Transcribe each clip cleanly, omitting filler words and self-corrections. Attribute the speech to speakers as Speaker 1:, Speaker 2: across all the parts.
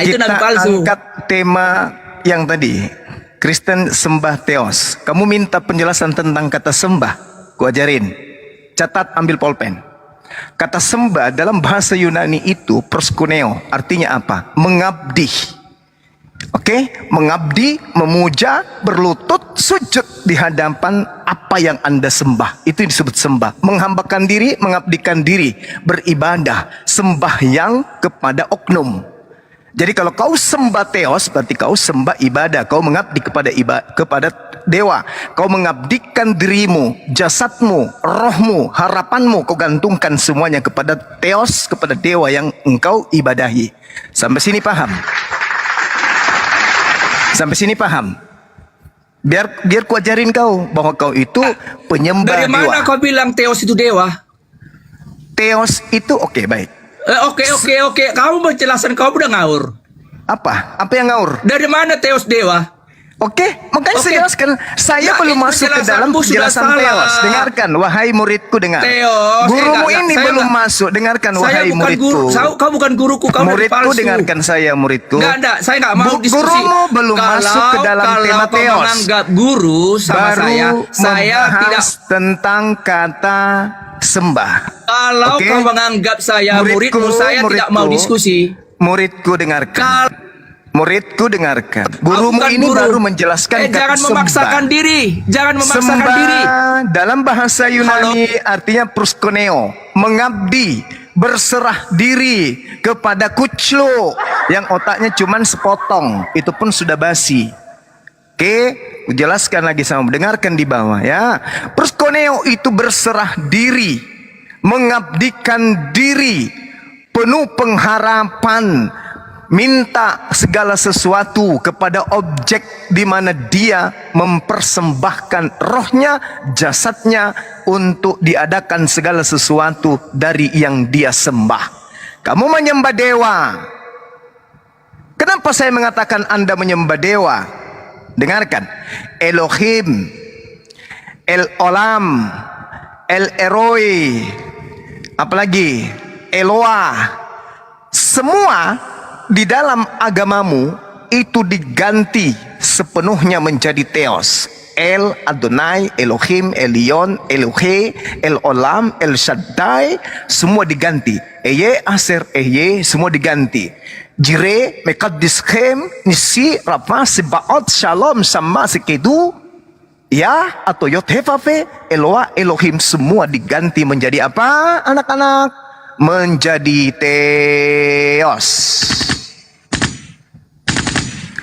Speaker 1: itu nabi palsu.
Speaker 2: Angkat tema yang tadi, Kristen sembah teos. Kamu minta penjelasan tentang kata sembah, ku ajarin. Catat, ambil pulpen. Kata sembah dalam bahasa Yunani itu proskuneo, artinya apa? Mengabdi. Oke, mengabdi, memuja, berlutut, sujud di hadapan apa yang Anda sembah. Itu disebut sembah. Menghambakan diri, mengabdikan diri, beribadah, sembahyang kepada oknum. Jadi kalau kau sembah teos, berarti kau sembah ibadah. Kau mengabdi kepada dewa. Kau mengabdikan dirimu, jasadmu, rohmu, harapanmu. Kau gantungkan semuanya kepada teos, kepada dewa yang engkau ibadahi. Sampai sini paham? Sampai sini paham? Biar ku ajarin kau bahwa kau itu penyembah dewa.
Speaker 1: Dari mana kau bilang teos itu dewa?
Speaker 2: Teos itu oke, baik.
Speaker 1: Oke. Kamu penjelasan kau udah ngawur.
Speaker 2: Apa? Apa yang ngawur?
Speaker 1: Dari mana teos dewa?
Speaker 2: Oke, makanya saya jelaskan. Saya
Speaker 1: Nah,
Speaker 2: belum masuk ke dalam penjelasan teos. Dengarkan, wahai muridku, dengar.
Speaker 1: Teos.
Speaker 2: Gurumu ini belum masuk. Dengarkan, wahai muridku.
Speaker 1: Kau bukan guruku, kau
Speaker 2: muridku, dengarkan saya, muridku.
Speaker 1: Enggak, saya enggak mau diskusi.
Speaker 2: Gurumu belum masuk ke dalam tema teos.
Speaker 1: Kalau menganggap guru sama saya tidak
Speaker 2: tentang kata sembah.
Speaker 1: Kalau kau menganggap saya muridmu, saya tidak mau diskusi.
Speaker 2: Muridku, dengarkan. Muridku, dengarkan. Gurumu ini baru menjelaskan kata
Speaker 1: jangan memaksakan
Speaker 2: sembah.
Speaker 1: diri. Jangan memaksakan
Speaker 2: Sembah
Speaker 1: diri.
Speaker 2: Dalam bahasa Yunani artinya proskuneo, mengabdi, berserah diri kepada kuclo yang otaknya cuma sepotong, itu pun sudah basi. Oke, jelaskan lagi sama, dengarkan di bawah ya. Proskuneo itu berserah diri, mengabdikan diri, penuh pengharapan, minta segala sesuatu kepada objek di mana dia mempersembahkan rohnya, jasadnya untuk diadakan segala sesuatu dari yang dia sembah. Kamu menyembah dewa. Kenapa saya mengatakan Anda menyembah dewa? Dengarkan. Elohim, El Olam, El Eroi, apalagi Eloah. Semua di dalam agamamu itu diganti sepenuhnya menjadi teos. El, Adonai, Elohim, Elion, Elohe, El Olam, El Shaddai, semua diganti. Eye, Aser, Eye, semua diganti. Jire, Mekadischem, Nisi, Rafa, Sebaot, Shalom, Sama, Sekedu, Ya, atau Yothefafe, Eloah, Elohim, semua diganti menjadi apa, anak-anak? Menjadi teos.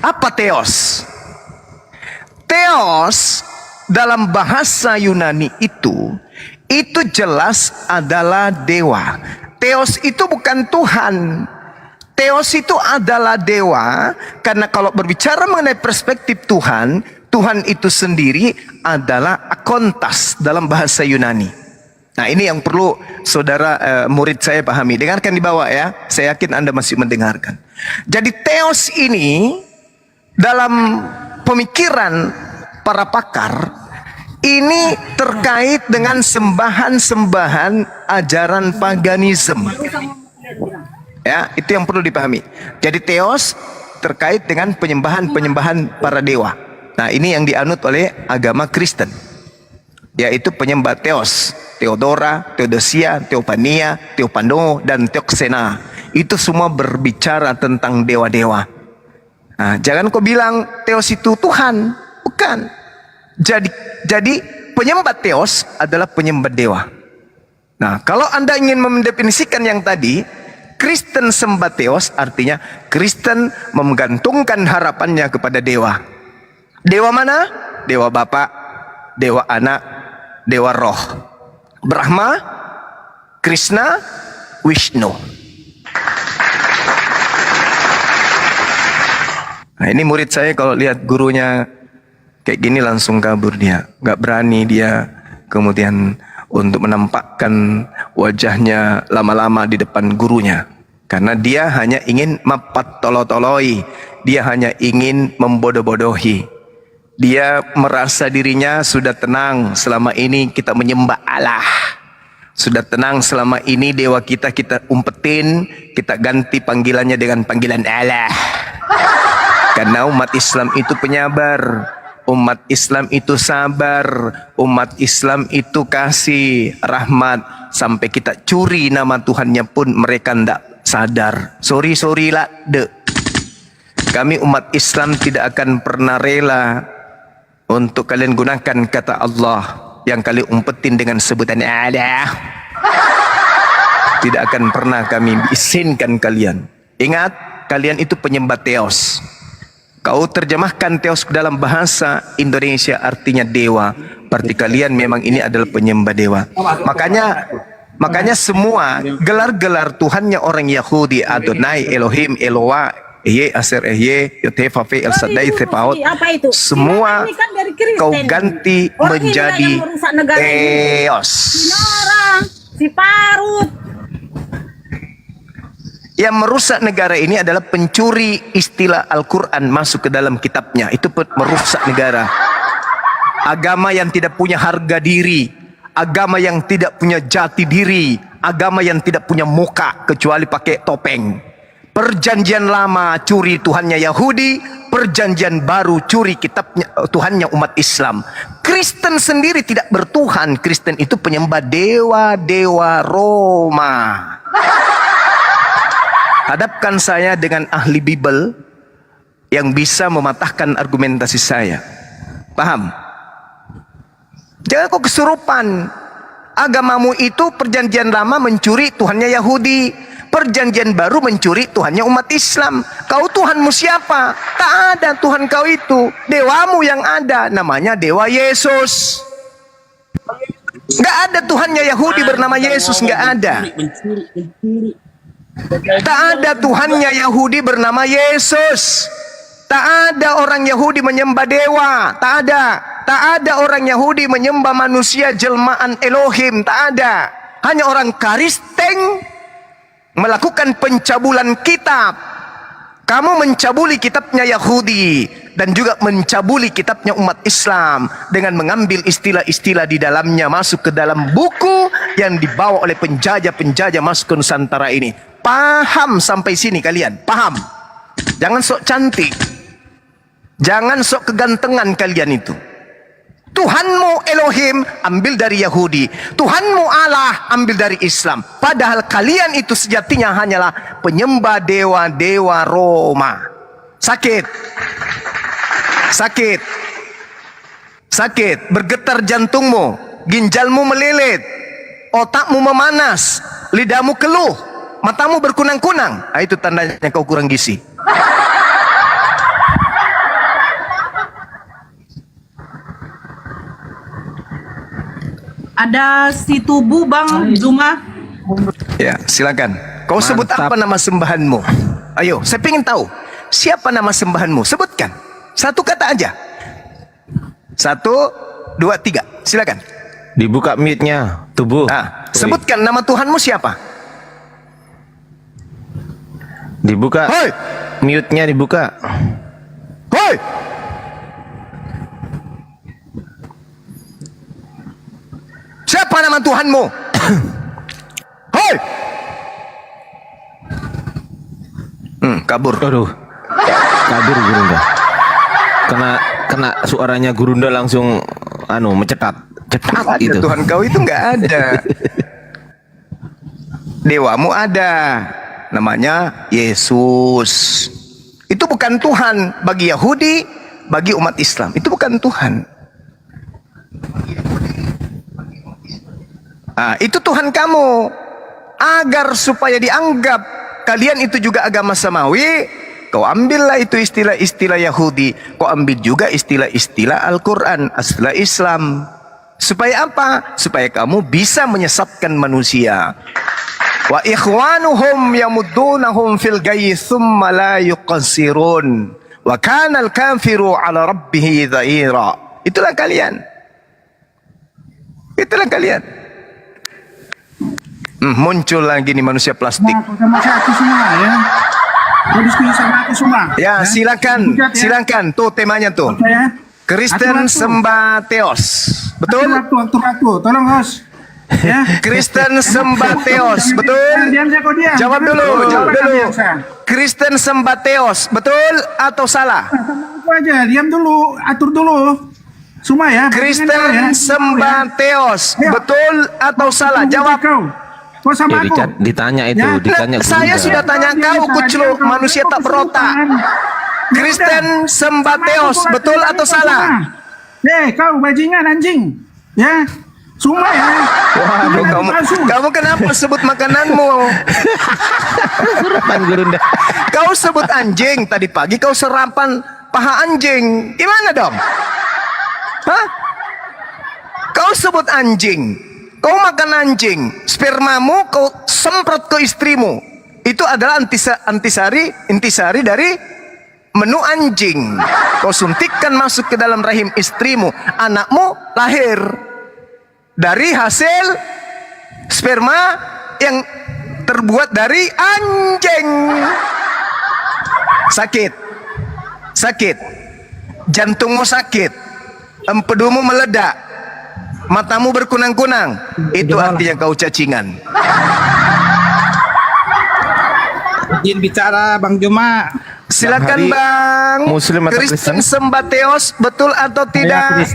Speaker 2: Apa teos? Teos dalam bahasa Yunani itu jelas adalah dewa. Teos itu bukan Tuhan. Teos itu adalah dewa, karena kalau berbicara mengenai perspektif Tuhan, Tuhan itu sendiri adalah akontas dalam bahasa Yunani. Nah, ini yang perlu saudara murid saya pahami. Dengarkan di bawah ya. Saya yakin Anda masih mendengarkan. Jadi teos ini dalam pemikiran para pakar ini terkait dengan sembahan-sembahan ajaran paganisme. Ya, itu yang perlu dipahami. Jadi teos terkait dengan penyembahan-penyembahan para dewa. Nah, ini yang dianut oleh agama Kristen, yaitu penyembah teos. Theodora, Theodosia, Theophania, Theopano, dan Theoxena. Itu semua berbicara tentang dewa-dewa. Nah, jangan kau bilang teos itu Tuhan. Bukan. Jadi penyembah teos adalah penyembah dewa. Nah, kalau Anda ingin mendefinisikan yang tadi, Kristen sembah teos artinya Kristen menggantungkan harapannya kepada dewa. Dewa mana? Dewa Bapa, Dewa Anak, Dewa Roh. Brahma, Krishna, Vishnu. Nah, ini murid saya kalau lihat gurunya kayak gini langsung kabur dia. Gak berani dia kemudian untuk menampakkan wajahnya lama-lama di depan gurunya. Karena dia hanya ingin mapat toloi. Dia hanya ingin membodoh-bodohi. Dia merasa dirinya sudah tenang. Selama ini kita menyembah Allah. Sudah tenang selama ini dewa kita umpetin, kita ganti panggilannya dengan panggilan Allah. Karena umat Islam itu penyabar, umat Islam itu sabar, umat Islam itu kasih rahmat. Sampai kita curi nama Tuhannya pun mereka tidak sadar. Sorry lah, kami umat Islam tidak akan pernah rela untuk kalian gunakan kata Allah yang kalian umpetin dengan sebutan Allah. Tidak akan pernah kami izinkan kalian. Ingat, kalian itu penyembah Theos. Kau terjemahkan Theos dalam bahasa Indonesia artinya dewa. Berarti kalian memang ini adalah penyembah dewa. Makanya semua gelar-gelar Tuhannya orang Yahudi, Adonai, Elohim, Eloah, Aser, Yotefafe, El Shaddai, Tsebaot, semua kau ganti menjadi Theos.
Speaker 3: Si Parut.
Speaker 2: Yang merusak negara ini adalah pencuri istilah Al-Quran masuk ke dalam kitabnya. Itu merusak negara. Agama yang tidak punya harga diri, agama yang tidak punya jati diri, agama yang tidak punya muka kecuali pakai topeng. Perjanjian lama curi Tuhannya Yahudi, perjanjian baru curi kitabnya Tuhannya umat Islam. Kristen sendiri tidak bertuhan. Kristen itu penyembah dewa-dewa Roma. Hadapkan saya dengan ahli Bible yang bisa mematahkan argumentasi saya. Paham? Jangan kau kesurupan. Agamamu itu perjanjian lama mencuri Tuhannya Yahudi, perjanjian baru mencuri Tuhannya umat Islam. Kau Tuhanmu siapa? Tak ada Tuhan kau itu. Dewamu yang ada, namanya Dewa Yesus. Nggak ada Tuhannya Yahudi bernama Yesus, nggak ada. Tak ada Tuhannya Yahudi bernama Yesus. Tak ada orang Yahudi menyembah dewa. Tak ada. Tak ada orang Yahudi menyembah manusia jelmaan Elohim. Tak ada. Hanya orang Kristen melakukan pencabulan kitab. Kamu mencabuli kitabnya Yahudi dan juga mencabuli kitabnya umat Islam dengan mengambil istilah-istilah di dalamnya masuk ke dalam buku yang dibawa oleh penjajah-penjajah masuk ke Nusantara ini. Paham sampai sini kalian? Paham? Jangan sok cantik. Jangan sok kegantengan kalian itu. Tuhanmu Elohim ambil dari Yahudi, Tuhanmu Allah ambil dari Islam. Padahal kalian itu sejatinya hanyalah penyembah dewa-dewa Roma. Sakit, sakit, sakit. Bergetar jantungmu, ginjalmu melilit, otakmu memanas, lidahmu keluh, matamu berkunang-kunang. Itu tandanya kau kurang gizi.
Speaker 3: Ada si tubuh Bang Zuma.
Speaker 2: Ya, silakan. Kau sebut apa nama sembahanmu? Ayo, saya ingin tahu. Siapa nama sembahanmu? Sebutkan. Satu kata aja. 1, 2, 3. Silakan.
Speaker 4: Dibuka mute-nya, tubuh.
Speaker 2: Sebutkan nama Tuhanmu siapa?
Speaker 4: Dibuka.
Speaker 2: Hoi!
Speaker 4: Mute-nya dibuka.
Speaker 2: Hoi! Siapa nama Tuhanmu? Hoi! Kabur.
Speaker 4: Aduh. Kabur Gurunda. Kena suaranya Gurunda langsung mencetat. Cetat
Speaker 2: Ada
Speaker 4: itu.
Speaker 2: Tuhan kau itu nggak ada. Dewamu ada. Namanya Yesus. Itu bukan Tuhan bagi Yahudi, bagi umat Islam. Itu bukan Tuhan. Itu Tuhan kamu. Agar supaya dianggap kalian itu juga agama samawi, kau ambillah itu istilah-istilah Yahudi, kau ambil juga istilah-istilah Al-Quran, istilah Islam. Supaya apa? Supaya kamu bisa menyesatkan manusia. Wa ikhwanuhum yamuddunahum fil gayyi thumma la yuqassirun. Wa kana al-kafiru ala rabbih dha'ira. Itulah kalian. Itulah kalian. Muncul lagi nih manusia plastik.
Speaker 5: Sama aku semua ya. Mau diskusi sama aku semua.
Speaker 2: Ya, silakan, silakan. Tuh temanya tuh.
Speaker 5: Ya.
Speaker 2: Kristen sembah Theos. Betul?
Speaker 5: Waktu. Tolong host. Ya.
Speaker 2: Kristen sembah Theos, betul?
Speaker 5: Diam saya kau diam.
Speaker 2: Jawab
Speaker 5: Jangan
Speaker 2: dulu,
Speaker 5: kau
Speaker 2: jawab
Speaker 5: makan
Speaker 2: dulu.
Speaker 5: biasa.
Speaker 2: Kristen sembah Theos, betul atau salah?
Speaker 5: Sama aku aja, diam dulu, atur dulu. Semua ya.
Speaker 2: Kristen
Speaker 5: Jangan
Speaker 2: sembah Theos,
Speaker 5: Ya.
Speaker 2: betul atau salah? Jawab.
Speaker 5: Kau. Kau sama aku.
Speaker 4: Richard ditanya itu,
Speaker 5: Ya.
Speaker 4: ditanya
Speaker 2: Nah, saya
Speaker 4: Gurunda.
Speaker 2: sudah tanya kau, kucluk, manusia tak berotak. Kristen sembah Theos, betul atau salah?
Speaker 5: Kau bajingan anjing. Ya. Semua ya.
Speaker 2: Waduh, kamu kenapa sebut makananmu?
Speaker 4: Serapan Gurunda.
Speaker 2: Kau sebut anjing tadi pagi, kau serapan paha anjing. Gimana dong? Hah? Kau sebut anjing, kau makan anjing, spermamu kau semprot ke istrimu. Itu adalah intisari dari menu anjing. Kau suntikkan masuk ke dalam rahim istrimu, anakmu lahir dari hasil sperma yang terbuat dari anjing. Sakit, jantungmu sakit, empedumu meledak, matamu berkunang-kunang. Itu artinya kau cacingan.
Speaker 5: Izin bicara Bang Juma.
Speaker 2: Silakan
Speaker 4: Hari
Speaker 2: Bang.
Speaker 4: Muslim atau
Speaker 2: Kristen
Speaker 4: Kristen?
Speaker 2: sembah Theos, betul atau tidak?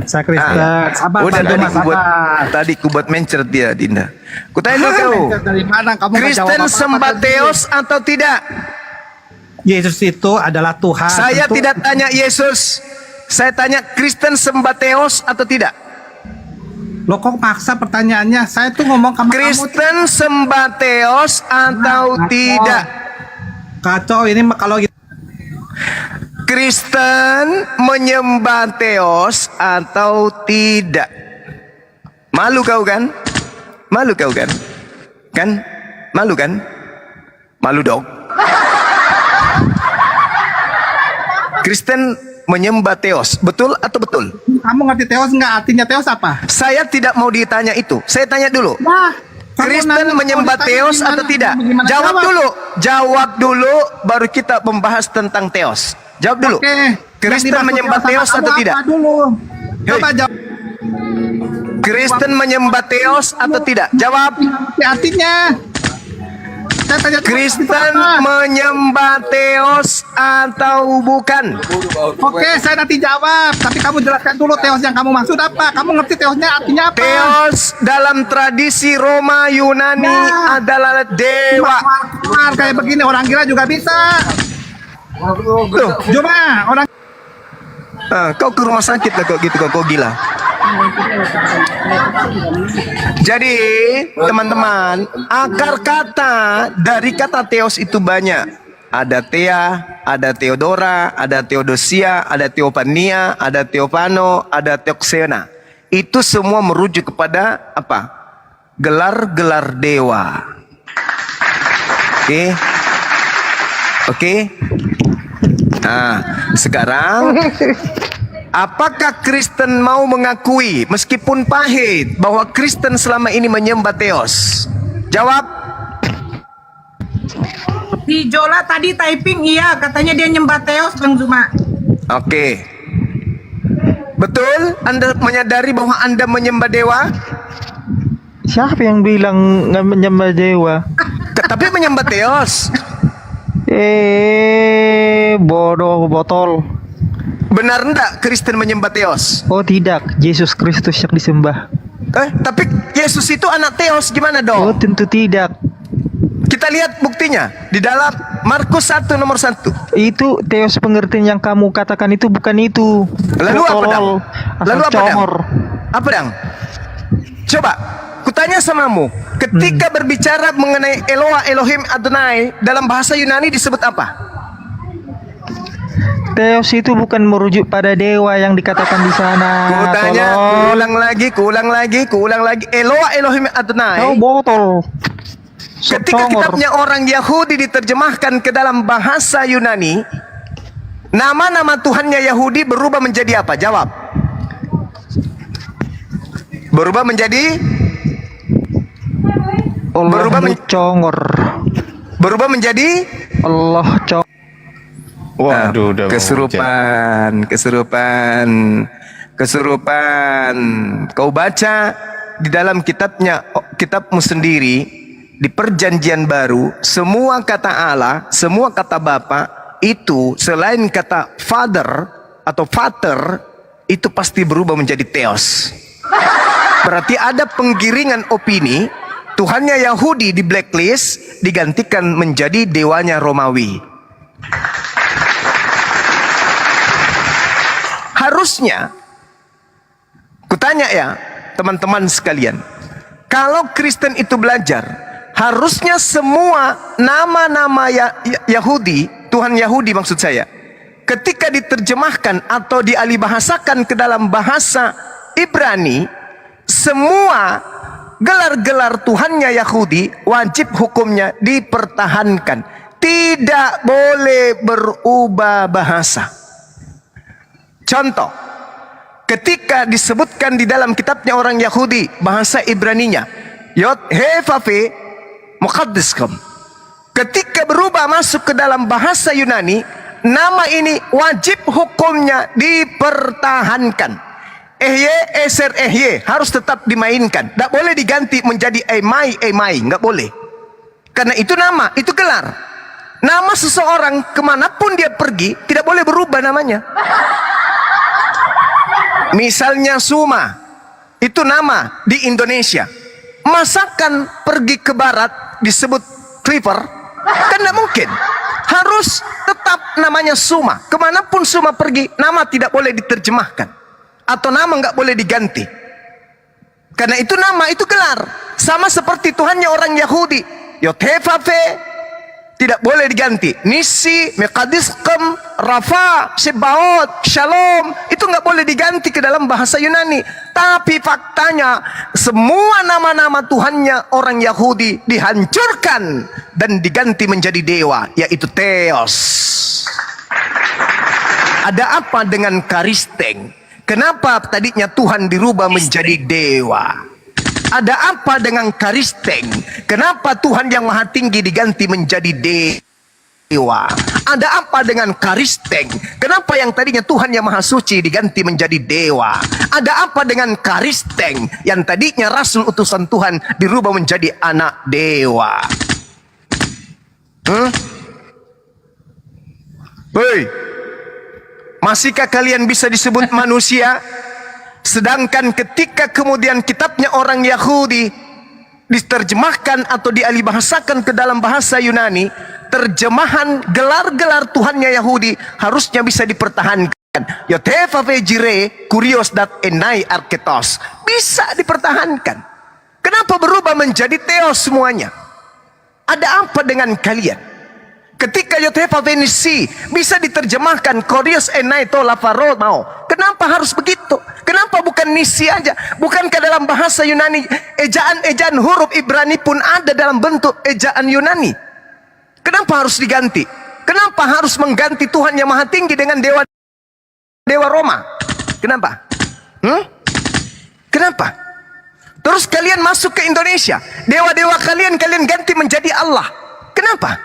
Speaker 5: Saya Kristen. Sabar
Speaker 2: Udah
Speaker 5: Bang Juma,
Speaker 2: tadi ku buat mencret dia, Dinda. Ku tanya dulu kau.
Speaker 5: Dari mana kamu nggak jawab
Speaker 2: Kristen
Speaker 5: apa-apa
Speaker 2: sembah
Speaker 5: tadi?
Speaker 2: Theos atau tidak?
Speaker 5: Yesus itu adalah Tuhan.
Speaker 2: Saya
Speaker 5: Tentu-
Speaker 2: tidak tanya Yesus. Saya tanya Kristen sembah Theos atau tidak?
Speaker 5: Lo kok maksa pertanyaannya? Saya tuh ngomong sama kamu.
Speaker 2: Kristen sembah Theos atau
Speaker 5: Nah,
Speaker 2: tidak?
Speaker 5: Kacau ini kalau gitu.
Speaker 2: Kristen menyembah Theos atau tidak? Malu kau kan? Malu kau kan? Kan? Malu kan? Malu dong. Kristen menyembah Theos, betul atau betul?
Speaker 5: Kamu ngerti teos nggak? Artinya teos apa?
Speaker 2: Saya tidak mau ditanya itu. Saya tanya dulu.
Speaker 5: Nah, kamu
Speaker 2: Kristen
Speaker 5: nanya,
Speaker 2: menyembah
Speaker 5: kalau
Speaker 2: Theos
Speaker 5: ditanya
Speaker 2: atau tidak?
Speaker 5: gimana
Speaker 2: Jawab dulu. Jawab dulu baru kita membahas tentang Theos. Jawab dulu.
Speaker 5: Oke.
Speaker 2: Kristen
Speaker 5: Yang dimaksud
Speaker 2: menyembah
Speaker 5: sama
Speaker 2: Theos
Speaker 5: kamu
Speaker 2: atau
Speaker 5: apa
Speaker 2: tidak?
Speaker 5: Dulu. Coba
Speaker 2: Hei.
Speaker 5: jawab.
Speaker 2: Kristen menyembah Theos atau tidak? Jawab.
Speaker 5: Artinya. Saya tanya dulu,
Speaker 2: Kristen
Speaker 5: apa?
Speaker 2: menyembah Theos atau bukan?
Speaker 5: Oke, saya nanti jawab. Tapi kamu jelaskan dulu teos yang kamu maksud apa? Kamu ngerti teosnya artinya apa?
Speaker 2: Theos dalam tradisi Roma Yunani
Speaker 5: Nah.
Speaker 2: adalah dewa.
Speaker 5: Keluar kayak begini orang gila juga bisa.
Speaker 2: Tuh,
Speaker 5: Cuma orang
Speaker 2: kau ke rumah sakit lah kau gitu, kau gila. Jadi teman-teman, akar kata dari kata Theos itu banyak. Ada Thea, ada Theodora, ada Theodosia, ada Theopania, ada Theophano, ada Theoxena. Itu semua merujuk kepada apa? Gelar-gelar dewa. Oke. Oke. Nah, sekarang apakah Kristen mau mengakui meskipun pahit bahwa Kristen selama ini menyembah Theos? Jawab.
Speaker 3: Si Jola tadi typing iya, katanya dia nyembah Theos Bang Zuma.
Speaker 2: Oke. Betul? Anda menyadari bahwa Anda menyembah dewa?
Speaker 6: Siapa yang bilang nggak menyembah dewa?
Speaker 2: Tapi menyembah Theos.
Speaker 6: Bodoh botol.
Speaker 2: Benar enggak Kristen menyembah Theos?
Speaker 6: Oh tidak, Yesus Kristus yang disembah.
Speaker 2: Tapi Yesus itu anak Theos, gimana
Speaker 6: Oh
Speaker 2: dong?
Speaker 6: tentu tidak.
Speaker 2: Kita lihat buktinya di dalam Markus 1 nomor 1.
Speaker 6: Itu teos pengertian yang kamu katakan itu bukan itu.
Speaker 2: Lalu apa
Speaker 6: Tolol.
Speaker 2: dang?
Speaker 6: Asal
Speaker 2: Lalu apa dang?
Speaker 6: congor.
Speaker 2: Apa dang? Coba, kutanya samamu, ketika berbicara mengenai Eloah, Elohim, Adonai dalam bahasa Yunani disebut apa?
Speaker 6: Teos itu bukan merujuk pada dewa yang dikatakan di sana.
Speaker 2: Kutanya,
Speaker 6: Tolol.
Speaker 2: kuulang lagi. Eloah, Elohim,
Speaker 6: Kau
Speaker 2: Adonai.
Speaker 6: botol. Sok
Speaker 2: Ketika
Speaker 6: congor.
Speaker 2: kitabnya orang Yahudi diterjemahkan ke dalam bahasa Yunani, nama-nama Tuhannya Yahudi berubah menjadi apa? Jawab. Berubah menjadi berubah
Speaker 6: Allah congor.
Speaker 2: berubah menjadi
Speaker 6: Allah congor.
Speaker 4: Waduh, udah mau
Speaker 2: kesurupan. Kau baca di dalam kitabmu sendiri di Perjanjian Baru, semua kata Allah, semua kata Bapa itu selain kata Father atau Vater itu pasti berubah menjadi Theos. Berarti ada penggiringan opini, Tuhannya Yahudi di blacklist digantikan menjadi dewanya Romawi. Harusnya, kutanya ya teman-teman sekalian, kalau Kristen itu belajar, harusnya semua nama-nama Yahudi, Tuhan Yahudi maksud saya, ketika diterjemahkan atau dialihbahasakan ke dalam bahasa Ibrani, semua gelar-gelar Tuhannya Yahudi wajib hukumnya dipertahankan, tidak boleh berubah bahasa. Contoh, ketika disebutkan di dalam kitabnya orang Yahudi bahasa Ibraninya Yod He Vav He Muqaddiskum, ketika berubah masuk ke dalam bahasa Yunani, nama ini wajib hukumnya dipertahankan. Ehye Eser Ehye harus tetap dimainkan, tidak boleh diganti menjadi Emai Emai, nggak boleh, karena itu nama, itu gelar. Nama seseorang kemanapun dia pergi tidak boleh berubah namanya. Misalnya Suma, itu nama di Indonesia. Masakan pergi ke barat disebut Clipper? Kan tidak mungkin. Harus tetap namanya Suma. Kemanapun Suma pergi, nama tidak boleh diterjemahkan. Atau nama nggak boleh diganti. Karena itu nama, itu gelar. Sama seperti Tuhannya orang Yahudi. Yod He Vav He tidak boleh diganti. Nisi, Mekadiskem, Rafa, Sebaot, Shalom, itu nggak boleh diganti ke dalam bahasa Yunani. Tapi faktanya semua nama-nama Tuhannya orang Yahudi dihancurkan dan diganti menjadi dewa, yaitu Theos. Ada apa dengan Karisteng? Kenapa tadinya Tuhan dirubah menjadi dewa? Ada apa dengan Karisteng? Kenapa Tuhan yang Maha Tinggi diganti menjadi dewa? Ada apa dengan Karisteng? Kenapa yang tadinya Tuhan yang Maha Suci diganti menjadi dewa? Ada apa dengan Karisteng? Yang tadinya Rasul utusan Tuhan dirubah menjadi anak dewa? Hei, masihkah kalian bisa disebut manusia? Sedangkan ketika kemudian kitabnya orang Yahudi diterjemahkan atau dialihbahasakan ke dalam bahasa Yunani, terjemahan gelar-gelar Tuhannya Yahudi harusnya bisa dipertahankan. Yod He Vav He Jireh Kurios Dat Enai Arketos, bisa dipertahankan. Kenapa berubah menjadi Theos semuanya? Ada apa dengan kalian? Ketika Yod He Vav He Nisi bisa diterjemahkan Kurios Enai Tola Faro mau. Kenapa harus begitu? Kenapa bukan Nisi aja? Bukankah dalam bahasa Yunani ejaan-ejaan huruf Ibrani pun ada dalam bentuk ejaan Yunani? Kenapa harus diganti? Kenapa harus mengganti Tuhan yang Maha Tinggi dengan dewa Roma? Kenapa? Kenapa? Terus kalian masuk ke Indonesia, dewa-dewa kalian ganti menjadi Allah. Kenapa?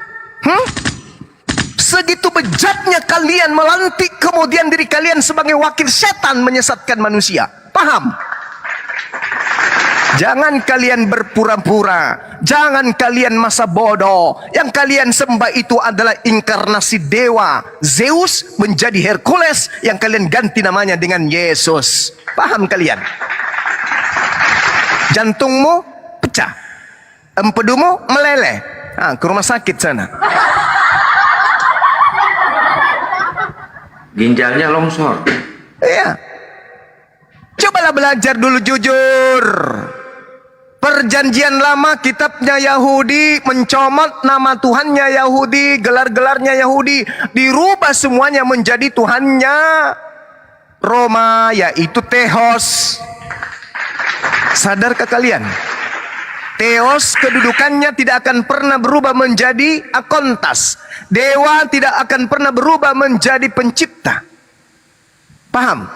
Speaker 2: Segitu bejatnya kalian melantik kemudian diri kalian sebagai wakil setan menyesatkan manusia. Paham? Jangan kalian berpura-pura, jangan kalian masa bodoh. Yang kalian sembah itu adalah inkarnasi dewa Zeus menjadi Hercules, yang kalian ganti namanya dengan Yesus. Paham kalian? Jantungmu pecah, empedumu meleleh, ke rumah sakit sana.
Speaker 1: Ginjalnya longsor.
Speaker 2: Iya. Cobalah belajar dulu jujur. Perjanjian lama kitabnya Yahudi mencomot nama Tuhannya Yahudi, gelar-gelarnya Yahudi, dirubah semuanya menjadi Tuhannya Roma, yaitu Theos. Sadarkah kalian? Theos kedudukannya tidak akan pernah berubah menjadi akontas. Dewa tidak akan pernah berubah menjadi pencipta. Paham?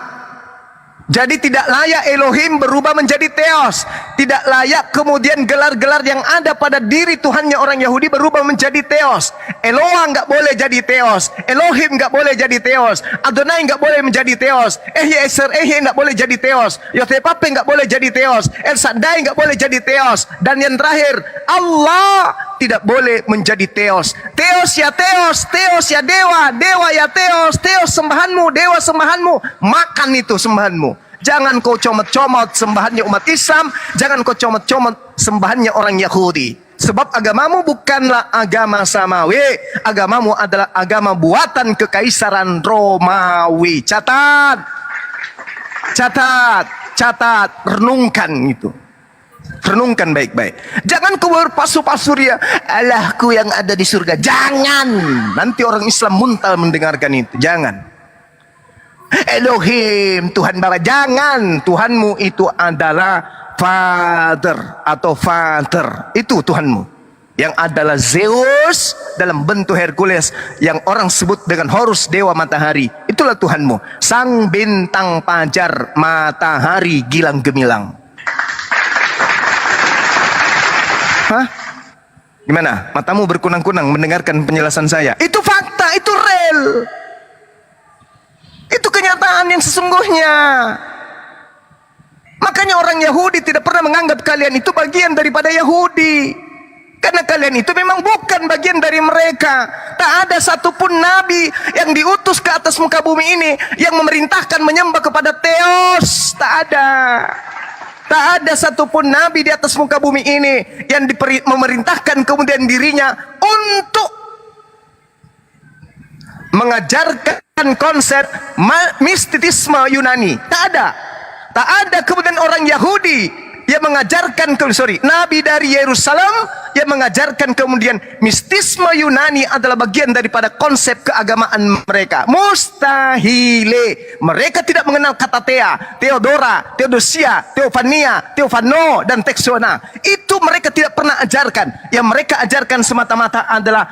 Speaker 2: Jadi tidak layak Elohim berubah menjadi Theos. Tidak layak kemudian gelar-gelar yang ada pada diri Tuhannya orang Yahudi berubah menjadi Theos. Eloah nggak boleh jadi Theos. Elohim nggak boleh jadi Theos. Adonai nggak boleh menjadi Theos. Eser nggak boleh jadi Theos. Yotepape nggak boleh jadi Theos. El Shaddai nggak boleh jadi Theos. Dan yang terakhir, Allah tidak boleh menjadi Theos. Theos ya Theos, Theos ya Dewa, Dewa ya Theos, Theos sembahanmu, Dewa sembahanmu. Makan itu sembahanmu. Jangan kau comot-comot sembahannya umat Islam, jangan kau comot-comot sembahannya orang Yahudi. Sebab agamamu bukanlah agama samawi, agamamu adalah agama buatan kekaisaran Romawi. Catat, catat, catat, renungkan itu. Renungkan baik-baik. Jangan kau berpasu-pasu ria, Allahku yang ada di surga. Jangan. Nanti orang Islam muntal mendengarkan itu. Jangan. Elohim, Tuhan Bapa. Jangan. Tuhanmu itu adalah Father atau Father. Itu Tuhanmu. Yang adalah Zeus dalam bentuk Hercules, yang orang sebut dengan Horus, dewa matahari. Itulah Tuhanmu. Sang bintang fajar, matahari gilang gemilang. Hah? Gimana? Matamu berkunang-kunang mendengarkan penjelasan saya. Itu fakta, itu real. Itu kenyataan yang sesungguhnya. Makanya orang Yahudi tidak pernah menganggap kalian itu bagian daripada Yahudi. Karena kalian itu memang bukan bagian dari mereka. Tak ada satupun nabi yang diutus ke atas muka bumi ini yang memerintahkan menyembah kepada Theos. Tak ada. Tak ada satupun nabi di atas muka bumi ini yang memerintahkan kemudian dirinya untuk mengajarkan konsep mistisisme Yunani. Tak ada. Tak ada kemudian orang Yahudi yang mengajarkan, nabi dari Yerusalem yang mengajarkan kemudian mistisme Yunani adalah bagian daripada konsep keagamaan mereka. Mustahile. Mereka tidak mengenal kata Thea, Theodora, Theodosia, Theophania, Theophano, dan Texona. Itu mereka tidak pernah ajarkan. Yang mereka ajarkan semata-mata adalah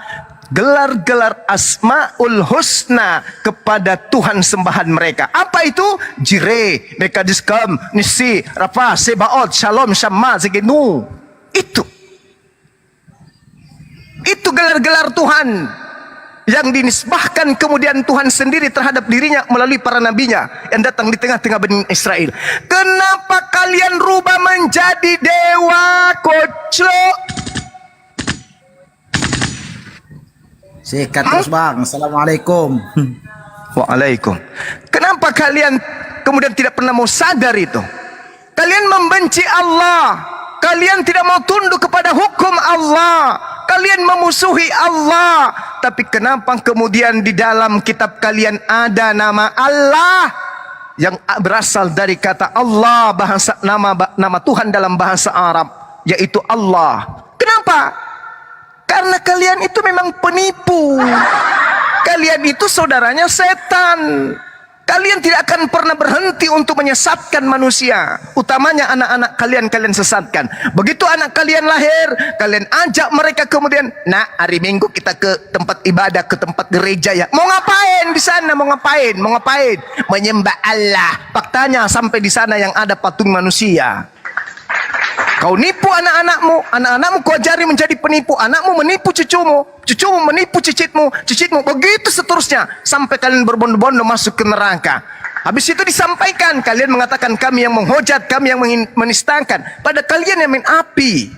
Speaker 2: gelar-gelar Asmaul Husna kepada Tuhan sembahan mereka. Apa itu? Jireh, Mekadiskam, Nisi, Rafa, Sebaot, Shalom, Syamma, Zegenu. Itu gelar-gelar Tuhan yang dinisbahkan kemudian Tuhan sendiri terhadap dirinya melalui para nabinya yang datang di tengah-tengah Bani Israel. Kenapa kalian rubah menjadi dewa kocok?
Speaker 7: Sikat terus bang. Assalamualaikum.
Speaker 2: Waalaikum. Kenapa kalian kemudian tidak pernah mau sadar itu? Kalian membenci Allah. Kalian tidak mau tunduk kepada hukum Allah. Kalian memusuhi Allah. Tapi kenapa kemudian di dalam kitab kalian ada nama Allah yang berasal dari kata Allah, bahasa nama Tuhan dalam bahasa Arab, yaitu Allah. Kenapa? Karena kalian itu memang penipu. Kalian itu saudaranya setan. Kalian tidak akan pernah berhenti untuk menyesatkan manusia. Utamanya anak-anak kalian sesatkan. Begitu anak kalian lahir, kalian ajak mereka kemudian, nak, hari Minggu kita ke tempat ibadah, ke tempat gereja ya. Mau ngapain di sana? Mau ngapain? Mau ngapain? Menyembah Allah. Faktanya sampai di sana yang ada patung manusia. Kau nipu anak-anakmu kau ajari menjadi penipu, anakmu menipu cucumu menipu cicitmu, begitu seterusnya sampai kalian berbondong-bondong masuk ke neraka. Habis itu disampaikan, kalian mengatakan kami yang menghujat, kami yang menistakan. Pada kalian yang main api.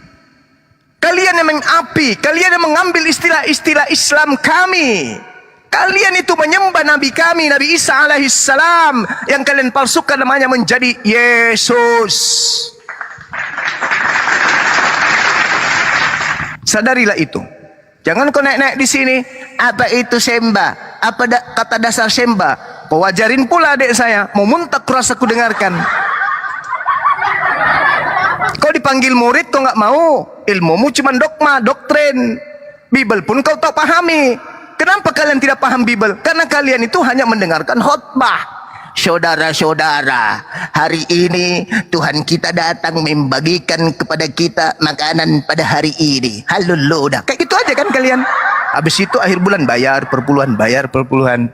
Speaker 2: Kalian yang main api, kalian yang mengambil istilah-istilah Islam kami. Kalian itu menyembah Nabi kami, Nabi Isa alaihissalam, yang kalian palsukan namanya menjadi Yesus. Sadarilah itu. Jangan kau naik-naik di sini. Apa itu sembah? Apa kata dasar sembah? Kau wajarin pula adik saya. Mau muntah kurasa ku dengarkan. Kau dipanggil murid kau nggak mau. Ilmumu cuma dogma, doktrin. Bible pun kau tak pahami. Kenapa kalian tidak paham Bible? Karena kalian itu hanya mendengarkan khotbah. Saudara-saudara, hari ini Tuhan kita datang membagikan kepada kita makanan pada hari ini. Haleluya. Kayak gitu aja kan kalian. Habis itu akhir bulan bayar perpuluhan.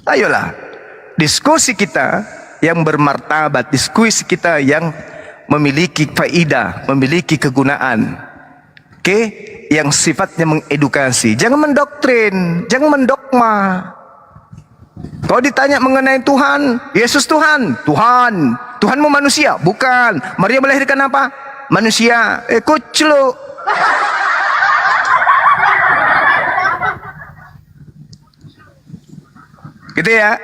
Speaker 2: Ayolah, diskusi kita yang bermartabat, diskusi kita yang memiliki faidah, memiliki kegunaan. Oke, yang sifatnya mengedukasi. Jangan mendoktrin, jangan mendogma. Kalau ditanya mengenai Tuhan, Yesus Tuhan, Tuhan. Tuhanmu manusia? Bukan. Maria melahirkan apa? Manusia. Kucluk. Gitu ya.